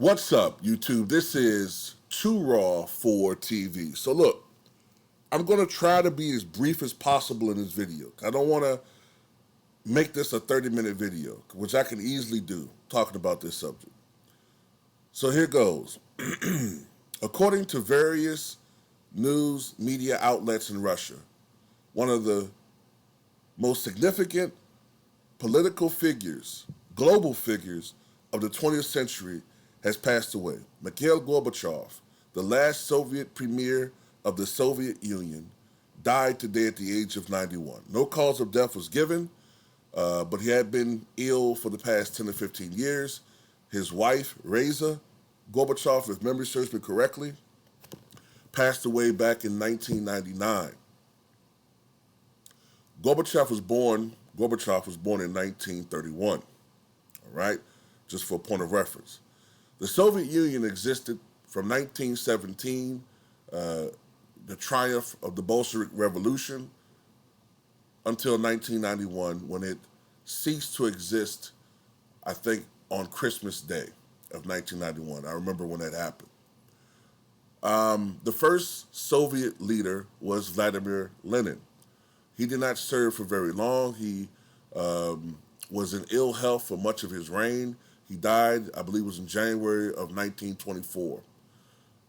What's up, YouTube? This is Too Raw for TV. So look, I'm going to try to be as brief as possible in this video. I don't want to make this a 30-minute video, which I can easily do, talking about this subject. So here goes. According to various news media outlets in Russia, one of the most significant political figures, global figures of the 20th century has passed away. Mikhail Gorbachev, the last Soviet premier of the Soviet Union, died today at the age of 91. No cause of death was given, but he had been ill for the past 10 to 15 years. His wife, Reza Gorbachev, if memory serves me correctly, passed away back in 1999. Gorbachev was born in 1931, all right, just for a point of reference. The Soviet Union existed from 1917, the triumph of the Bolshevik Revolution, until 1991, when it ceased to exist, I think, on Christmas Day of 1991. I remember when that happened. The first Soviet leader was Vladimir Lenin. He did not serve for very long. He was in ill health for much of his reign. He died, I believe it was in January of 1924.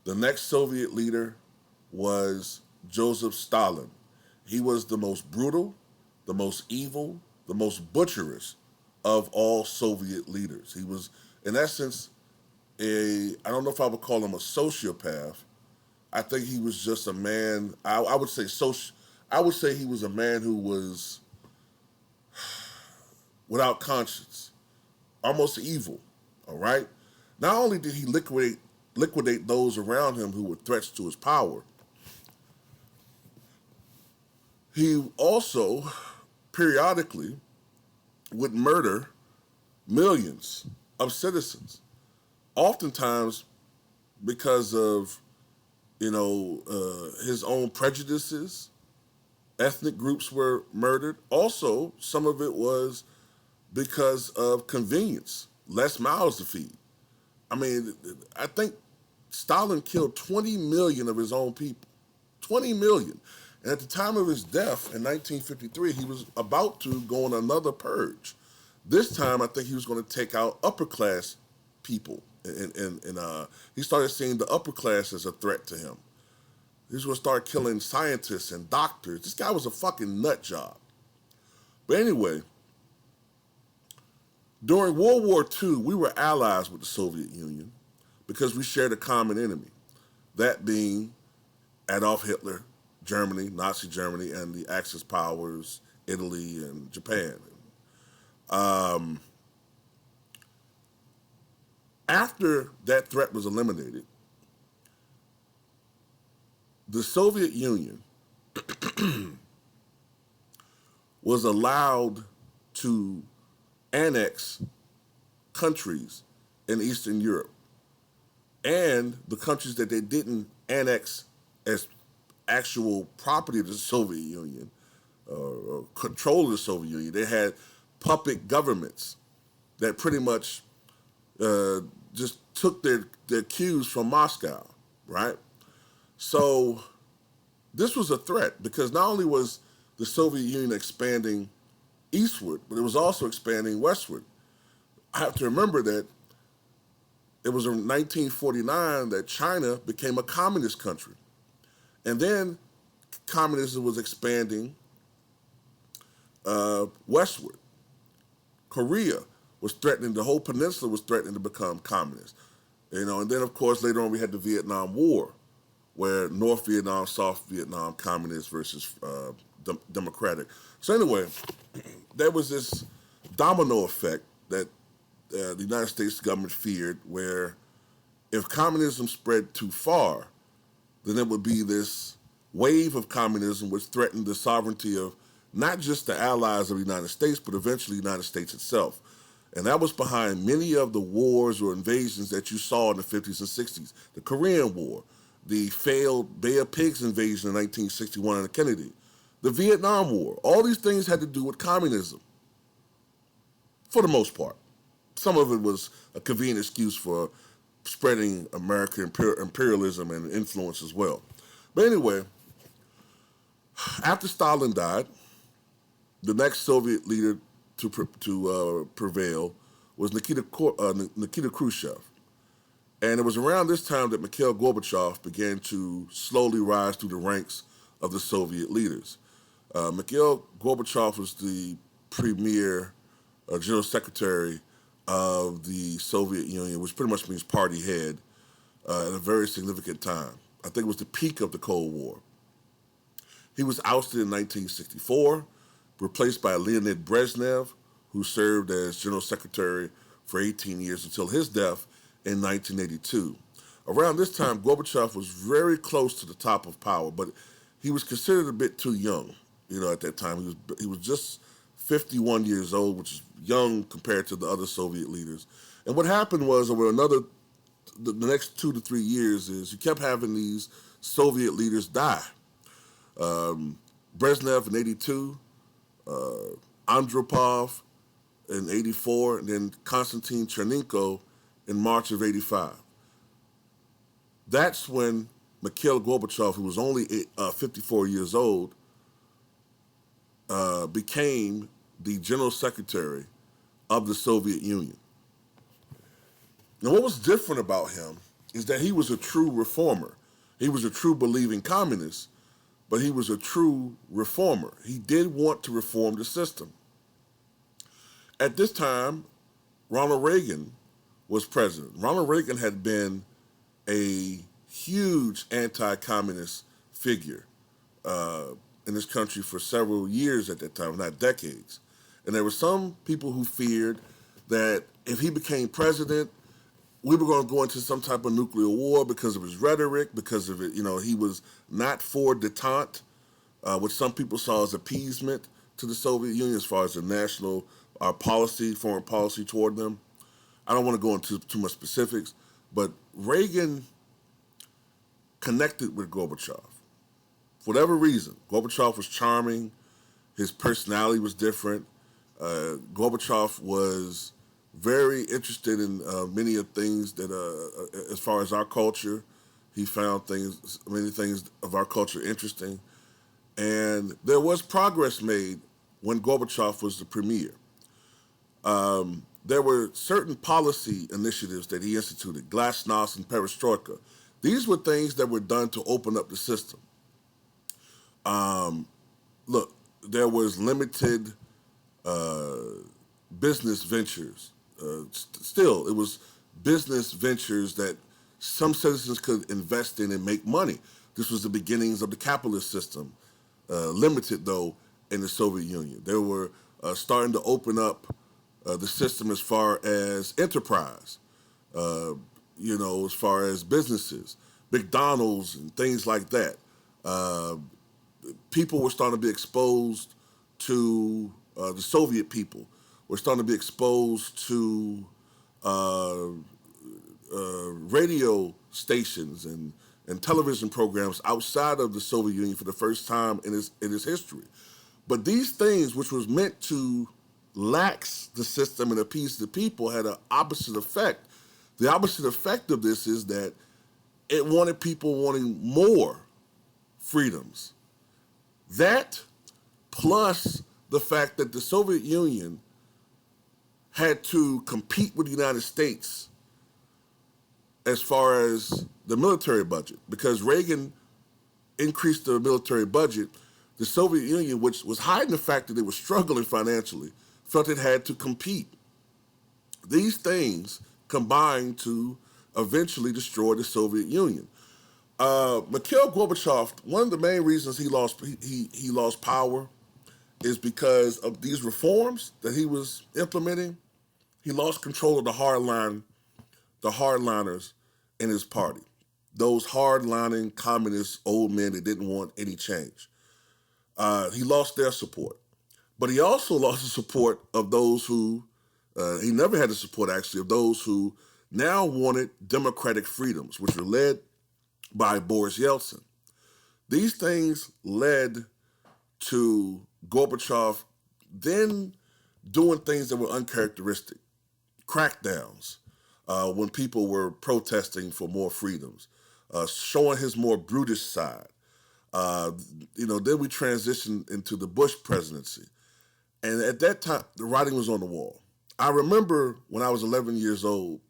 The next Soviet leader was Joseph Stalin. He was the most brutal, the most evil, the most butcherous of all Soviet leaders. He was, in essence, I don't know if I would call him a sociopath. I think he was just a man, I would say he was a man who was without conscience, almost evil, all right? Not only did he liquidate those around him who were threats to his power, he also periodically would murder millions of citizens, oftentimes because of, his own prejudices. Ethnic groups were murdered. Also, some of it was because of convenience, less mouths to feed. I mean, I think Stalin killed 20 million of his own people, 20 million. And at the time of his death in 1953, he was about to go on another purge. This time, I think he was going to take out upper class people. And he started seeing the upper class as a threat to him. He was going to start killing scientists and doctors. This guy was a fucking nut job. But anyway, during World War II, we were allies with the Soviet Union because we shared a common enemy, that being Adolf Hitler, Germany, Nazi Germany, and the Axis powers, Italy and Japan. After that threat was eliminated, the Soviet Union was allowed to annex countries in Eastern Europe, and the countries that they didn't annex as actual property of the Soviet Union or control of the Soviet Union, they had puppet governments that pretty much just took their cues from Moscow, right? So this was a threat because not only was the Soviet Union expanding eastward, but it was also expanding westward. I have to remember that it was in 1949 that China became a communist country. And then communism was expanding westward. Korea was threatening, the whole peninsula was threatening to become communist. And then of course later on we had the Vietnam War, where North Vietnam, South Vietnam, communist versus democratic. So anyway, there was this domino effect that the United States government feared, where if communism spread too far, then it would be this wave of communism which threatened the sovereignty of not just the allies of the United States, but eventually the United States itself. And that was behind many of the wars or invasions that you saw in the 50s and 60s. The Korean War, the failed Bay of Pigs invasion in 1961 under Kennedy, the Vietnam War. All these things had to do with communism, for the most part. Some of it was a convenient excuse for spreading American imperialism and influence as well. But anyway, after Stalin died, the next Soviet leader to prevail was Nikita Khrushchev. And it was around this time that Mikhail Gorbachev began to slowly rise through the ranks of the Soviet leaders. Mikhail Gorbachev was the premier general secretary of the Soviet Union, which pretty much means party head, at a very significant time. I think it was the peak of the Cold War. He was ousted in 1964, replaced by Leonid Brezhnev, who served as general secretary for 18 years until his death in 1982. Around this time, Gorbachev was very close to the top of power, but he was considered a bit too young. At that time, he was just 51 years old, which is young compared to the other Soviet leaders. And what happened was over the next 2 to 3 years is you kept having these Soviet leaders die. Brezhnev in 82, Andropov in 84, and then Konstantin Chernenko in March of 85. That's when Mikhail Gorbachev, who was only 54 years old, became the general secretary of the Soviet Union. Now, what was different about him is that he was a true reformer. He was a true believing communist, but he was a true reformer. He did want to reform the system. At this time, Ronald Reagan was president. Ronald Reagan had been a huge anti-communist figure in this country for several years at that time, not decades. And there were some people who feared that if he became president, we were going to go into some type of nuclear war because of his rhetoric, because of it. He was not for detente, which some people saw as appeasement to the Soviet Union as far as the national policy, foreign policy toward them. I don't want to go into too much specifics, but Reagan connected with Gorbachev. For whatever reason, Gorbachev was charming. His personality was different. Gorbachev was very interested in many of things that, as far as our culture, he found many things of our culture interesting. And there was progress made when Gorbachev was the premier. There were certain policy initiatives that he instituted, glasnost and perestroika. These were things that were done to open up the system. Look, there was limited business ventures. Still, it was business ventures that some citizens could invest in and make money. This was the beginnings of the capitalist system, limited, though, in the Soviet Union. They were starting to open up the system as far as enterprise, as far as businesses, McDonald's and things like that. People were starting to be exposed to the Soviet people. Were starting to be exposed to radio stations and television programs outside of the Soviet Union for the first time in its history. But these things, which was meant to lax the system and appease the people, had an opposite effect. The opposite effect of this is that it wanted people wanting more freedoms. That, plus the fact that the Soviet Union had to compete with the United States as far as the military budget, because Reagan increased the military budget. The Soviet Union, which was hiding the fact that they were struggling financially, felt it had to compete. These things combined to eventually destroy the Soviet Union. Mikhail Gorbachev, one of the main reasons he lost power is because of these reforms that he was implementing. He lost control of the hardliners in his party. Those hardlining communist old men that didn't want any change. He lost their support. But he also lost the support of those who, he never had the support actually, of those who now wanted democratic freedoms, which were led by Boris Yeltsin. These things led to Gorbachev then doing things that were uncharacteristic, crackdowns, when people were protesting for more freedoms, showing his more brutish side. Uh, then we transitioned into the Bush presidency. And at that time, the writing was on the wall. I remember when I was 11 years old,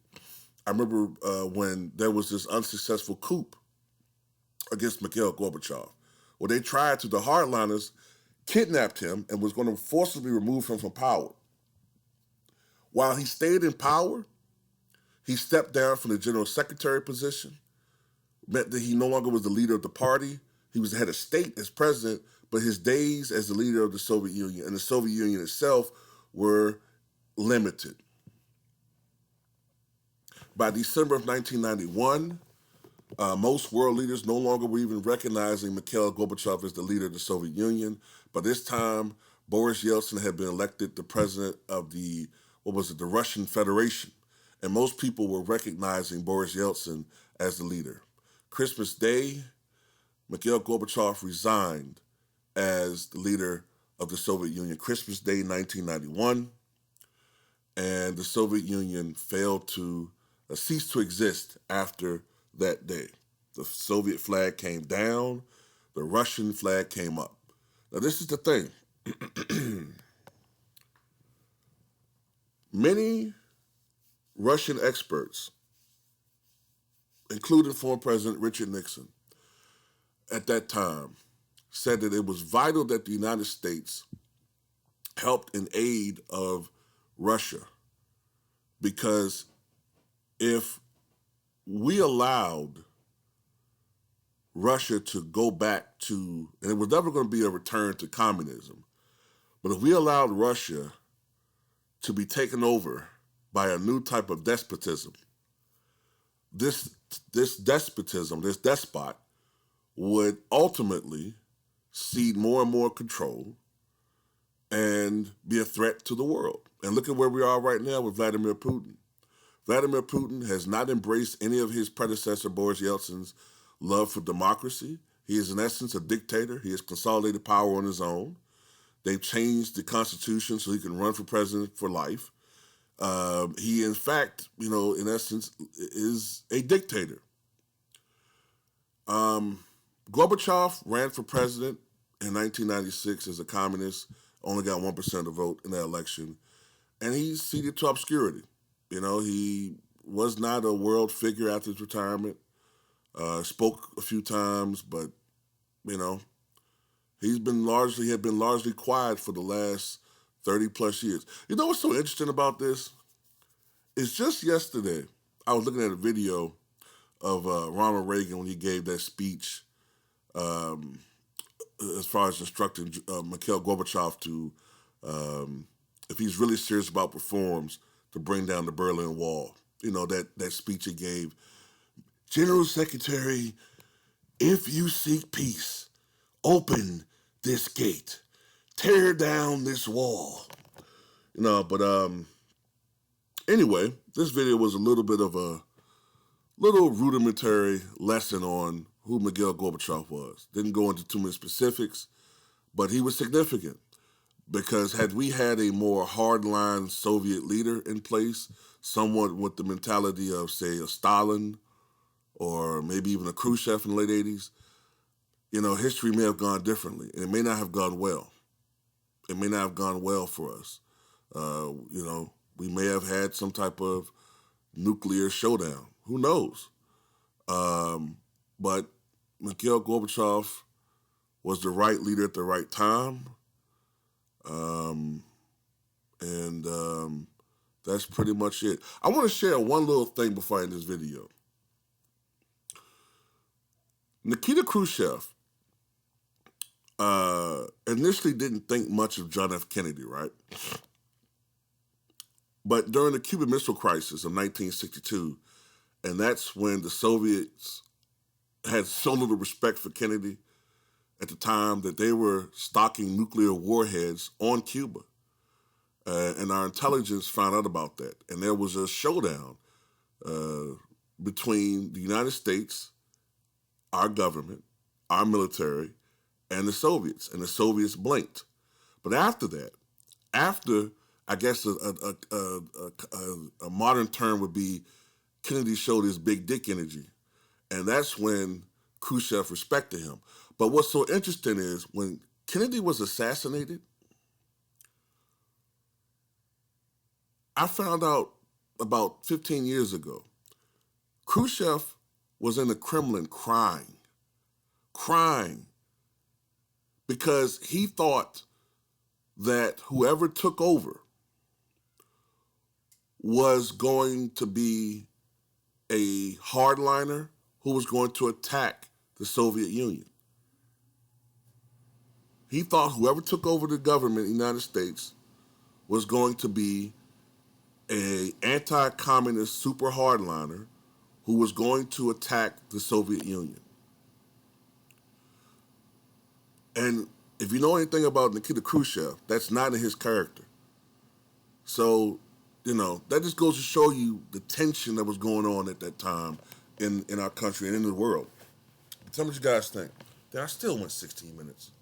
I remember when there was this unsuccessful coup against Mikhail Gorbachev, where they tried to, the hardliners kidnapped him and was going to forcibly remove him from power. While he stayed in power, he stepped down from the general secretary position, meant that he no longer was the leader of the party. He was the head of state as president, but his days as the leader of the Soviet Union and the Soviet Union itself were limited. By December of 1991, most world leaders no longer were even recognizing Mikhail Gorbachev as the leader of the Soviet Union. By this time, Boris Yeltsin had been elected the president of the Russian Federation. And most people were recognizing Boris Yeltsin as the leader. Christmas Day, Mikhail Gorbachev resigned as the leader of the Soviet Union. Christmas Day, 1991, and the Soviet Union failed to cease to exist after that day. The Soviet flag came down, the Russian flag came up. Now, this is the thing. Many Russian experts, including former President Richard Nixon, at that time, said that it was vital that the United States helped in aid of Russia, because if we allowed Russia to go back to, and it was never going to be a return to communism, but if we allowed Russia to be taken over by a new type of despotism, this despot would ultimately cede more and more control and be a threat to the world. And look at where we are right now with Vladimir Putin. Vladimir Putin has not embraced any of his predecessor Boris Yeltsin's love for democracy. He is in essence a dictator. He has consolidated power on his own. They've changed the Constitution so he can run for president for life. He, in fact, in essence, is a dictator. Gorbachev ran for president in 1996 as a communist, only got 1% of the vote in that election, and he's ceded to obscurity. He was not a world figure after his retirement, spoke a few times, but, he had been largely quiet for the last 30 plus years. You know what's so interesting about this? It's just yesterday, I was looking at a video of Ronald Reagan when he gave that speech as far as instructing Mikhail Gorbachev to, if he's really serious about reforms, to bring down the Berlin Wall. That speech he gave. General Secretary, if you seek peace, open this gate. Tear down this wall. Anyway, this video was a little bit of a little rudimentary lesson on who Mikhail Gorbachev was. Didn't go into too many specifics, but he was significant because had we had a more hardline Soviet leader in place, someone with the mentality of, say, a Stalin or maybe even a Khrushchev in the late 80s, history may have gone differently, and it may not have gone well. It may not have gone well for us. We may have had some type of nuclear showdown. Who knows? But Mikhail Gorbachev was the right leader at the right time. That's pretty much it. I want to share one little thing before I end this video. Nikita Khrushchev initially didn't think much of John F. Kennedy, right? But during the Cuban Missile Crisis of 1962, and that's when the Soviets had so little respect for Kennedy at the time that they were stocking nuclear warheads on Cuba. And our intelligence found out about that. And there was a showdown between the United States, our government, our military, and the Soviets. And the Soviets blinked. But after that, I guess a modern term would be Kennedy showed his big dick energy. And that's when Khrushchev respected him. But what's so interesting is when Kennedy was assassinated, I found out about 15 years ago, Khrushchev was in the Kremlin crying, because he thought that whoever took over was going to be a hardliner who was going to attack the Soviet Union. He thought whoever took over the government in the United States was going to be a anti-communist super hardliner who was going to attack the Soviet Union. And if you know anything about Nikita Khrushchev, that's not in his character. So, that just goes to show you the tension that was going on at that time in our country and in the world. Tell me what you guys think. I still went 16 minutes.